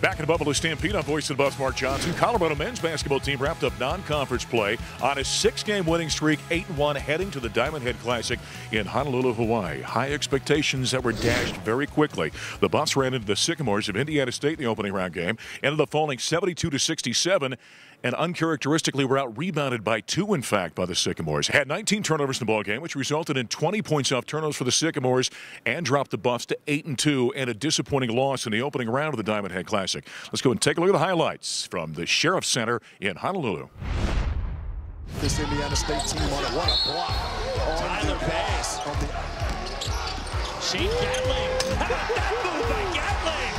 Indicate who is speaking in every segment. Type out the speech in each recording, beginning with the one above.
Speaker 1: Back in Buffalo Stampede, I'm voice of the Buffs, Mark Johnson. Colorado men's basketball team wrapped up non-conference play on a 6-game winning streak, 8-1, heading to the Diamond Head Classic in Honolulu, Hawaii. High expectations that were dashed very quickly. The Buffs ran into the Sycamores of Indiana State in the opening round game, ended up falling 72-67, and uncharacteristically were out-rebounded by 2, in fact, by the Sycamores. Had 19 turnovers in the ballgame, which resulted in 20 points off turnovers for the Sycamores and dropped the Buffs to 8-2 and a disappointing loss in the opening round of the Diamond Head Classic. Let's go and take a look at the highlights from the Sheriff Center in Honolulu.
Speaker 2: This Indiana State team on it. What a block.
Speaker 3: Tyler Bass. Shane Gatling. That move by Gatling.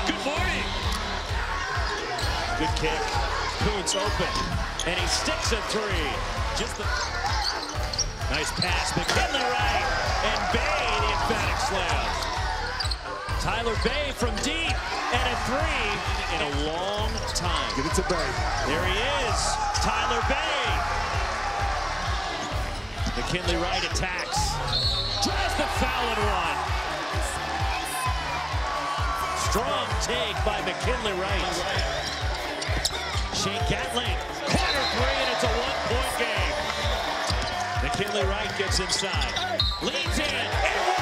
Speaker 3: Good morning. Good kick. Kuntz open. And he sticks a 3. Just the nice pass. McKinley right. And Bay, the emphatic slam. Tyler Bay from deep. And a 3 in a long time.
Speaker 2: Get it to Bay.
Speaker 3: There he is. Tyler Bay. McKinley Wright attacks. Draws the foul and 1. Strong take by McKinley Wright. Shane Gatling. Corner 3 and it's a 1-point game. McKinley Wright gets inside. Leans in and 1.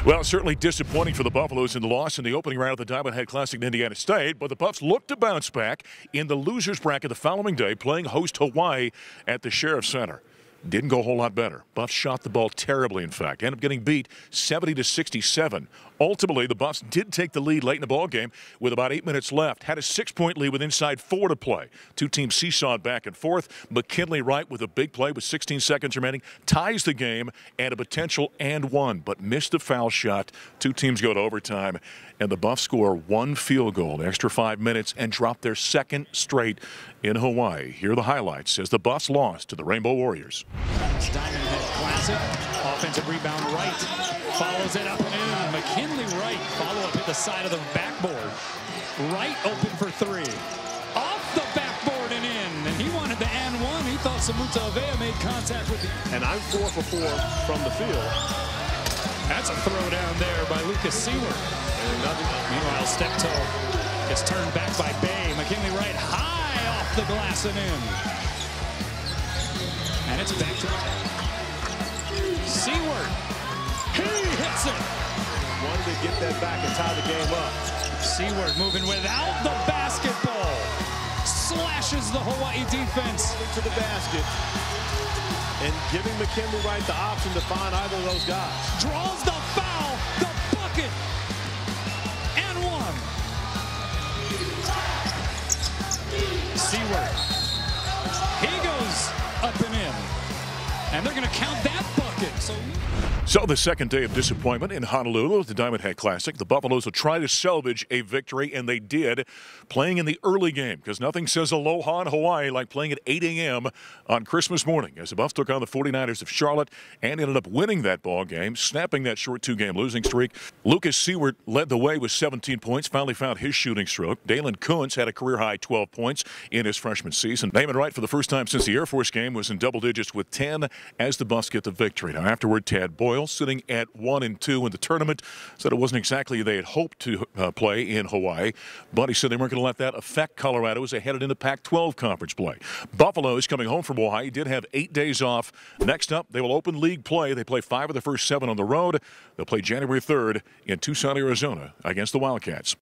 Speaker 1: Well, certainly disappointing for the Buffaloes in the loss in the opening round of the Diamond Head Classic in Indiana State, but the Buffs looked to bounce back in the losers bracket the following day, playing host Hawaii at the Sheriff Center. Didn't go a whole lot better. Buffs shot the ball terribly, in fact. Ended up getting beat 70-67. Ultimately, the Buffs did take the lead late in the ball game with about 8 minutes left. Had a 6-point lead with inside 4 to play. Two teams seesawed back and forth. McKinley Wright with a big play with 16 seconds remaining ties the game and a potential and 1, but missed the foul shot. Two teams go to overtime, and the Buffs score 1 field goal in extra 5 minutes and drop their 2nd straight in Hawaii. Here are the highlights as the Buffs lost to the Rainbow Warriors.
Speaker 4: It's Diamond Head Classic. Offensive rebound Wright. Follows it up and in. McKinley Wright follow up at the side of the backboard. Wright open for 3. Off the backboard and in. And he wanted the and 1. He thought Samuta Avea made contact with the...
Speaker 5: And I'm 4 for 4 from the field.
Speaker 4: That's a throw down there by Lucas Seward. Meanwhile, step toe gets turned back by Bay. McKinley Wright high off the glass and in. And it's back to Seward. He hits it.
Speaker 5: Wanted to get that back and tie the game up.
Speaker 4: Seward moving without the basketball. Slashes the Hawaii defense.
Speaker 5: To the basket. And giving McKinley Wright the option to find either of those guys.
Speaker 4: Draws the foul. The bucket. And 1. Seward. He goes up and in. And they're going to count that bucket.
Speaker 1: So the second day of disappointment in Honolulu at the Diamond Head Classic. The Buffaloes will try to salvage a victory, and they did, playing in the early game, because nothing says aloha in Hawaii like playing at 8 a.m. on Christmas morning, as the Buffs took on the 49ers of Charlotte and ended up winning that ball game, snapping that short 2-game losing streak. Lucas Seward led the way with 17 points, finally found his shooting stroke. Dalen Kuntz had a career-high 12 points in his freshman season. Naaman Wright, for the first time since the Air Force game, was in double digits with 10 as the Buffs get the victory. Now, afterward, Tad Boyle, sitting at 1-2 in the tournament, said it wasn't exactly they had hoped to play in Hawaii, but he said they weren't going to let that affect Colorado as they headed into Pac-12 conference play. Buffalo is coming home from Hawaii, did have 8 days off. Next up, they will open league play. They play 5 of the first 7 on the road. They'll play January 3rd in Tucson, Arizona against the Wildcats.